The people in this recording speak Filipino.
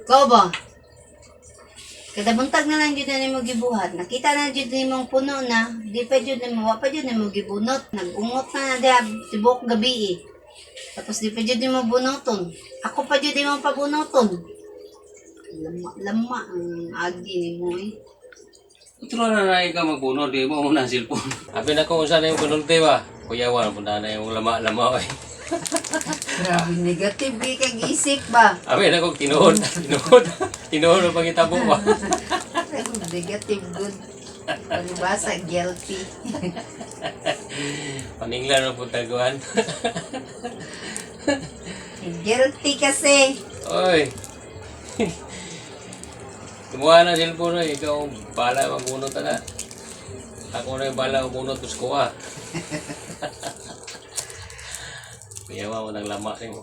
Ikaw ba? Kada buntag na lang dyan na mo gibuhat. Nakita na dyan na mong puno na. Di pa dyan na mo, wa pa dyan na mo gibunot. Nag-ungot na na dyan, tibok gabi eh. Tapos di pa dyan na mo bunoton. Ako pa dyan na mo pabunoton. Lama ang agi ni mo eh. Ito na ka magbunod, di mo muna ang cellphone. Sabi na ko kung saan na yung bunod ba? Kuyawan, punta na yung lama-lama eh. Grabe negative kay kag isip ba? Sabi na ko, tinuod ang pangitabo ba? Negative good. Palibasa, guilty. Paninglan ang puntaguan. Guilty kasi. Oy! Kumuha na cellphone eh, ikaw bala magbunot na. Ako na yung bala magbunot, gusto ko ah. Kuyawa mo ng lama mo.